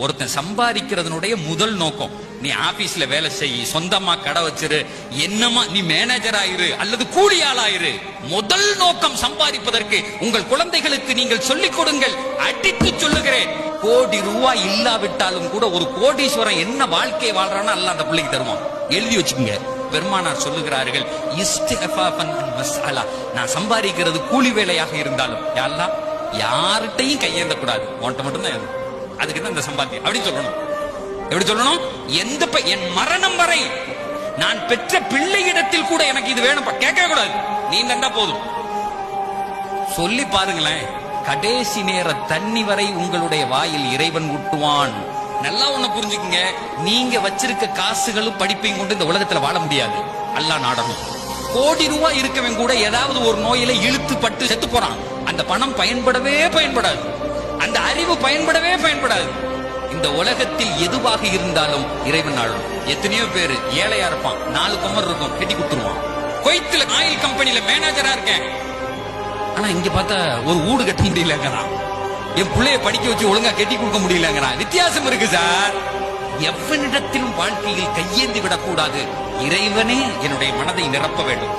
ஒருத்தன் சம்பாதிக்கிறதுனுடைய முதல் நோக்கம், நீ ஆபீஸ்ல வேலை செய், சொந்தமா கடை வச்சிரு, என்னமா நீ மேனேஜர் ஆயிரு அல்லது கூலியாள் ஆயிரு. முதல் நோக்கம் சம்பாதிப்பதற்கு உங்கள் குழந்தைகளுக்கு நீங்கள் சொல்லிக் கொடுங்கள். அடித்து சொல்லுகிறேன், கோடி ரூபாய் இல்லாவிட்டாலும் கூட ஒரு கோடீஸ்வரன் என்ன வாழ்க்கை வாழ்றான்னு அல்ல அந்த பிள்ளைக்கு தருவான். எழுதி வச்சுக்கோங்க. பெருமானார் சொல்லுகிறார்கள், நான் சம்பாதிக்கிறது கூலி வேலையாக இருந்தாலும் யாரெல்லாம் யார்கிட்டையும் கையேந்த கூடாது, உன்கிட்ட மட்டும்தான். அதுக்கு தான் இந்த சம்பாத்தியம் அப்படின்னு சொல்லணும். எப்படி சொல்லணும்? என் மரணம் வரை நான் பெற்ற பிள்ளையிடத்தில் கூட எனக்கு இது வேணும் கேட்க கூடாது, நீ தந்தா போதும். சொல்லி பாருங்களேன், கடைசி நேர தண்ணி வரை உங்களுடைய வாயில் இறைவன் ஊட்டுவான். நல்லா ஒண்ணு புரிஞ்சுக்குங்க, நீங்க வச்சிருக்க காசுகளும் படிப்பையும் கொண்டு இந்த உலகத்துல வாழ முடியாது. அல்லாஹ் நாடணும். கோடி ரூபாய் இருக்கவன் கூட ஏதாவது ஒரு நோயில இழுத்து பட்டு செத்து போறான். அந்த பணம் பயன்படவே பயன்படாது, அந்த அறிவு பயன்படவே பயன்படாது. இந்த உலகத்தில் எதுவாக இருந்தாலும் இறைவன் நாடணும். எத்தனையோ பேரு ஏழையா இருப்பான், 4 குமர் இருக்கும், கட்டி கொடுத்துருவான். குவைத்துல ஆயில் கம்பெனில மேனேஜரா இருக்கேன், ஆனா இங்க பார்த்தா ஒரு வீடு கட்ட முடியலங்கிறான். என் பிள்ளைய படிக்க வச்சு ஒழுங்கா கட்டி கொடுக்க முடியலங்கிறான். வித்தியாசம் இருக்கு சார். எவனிடத்திலும் வாழ்க்கையில் கையேந்தி விடக்கூடாது. இறைவனே என்னுடைய மனதை நிரப்ப வேண்டும்.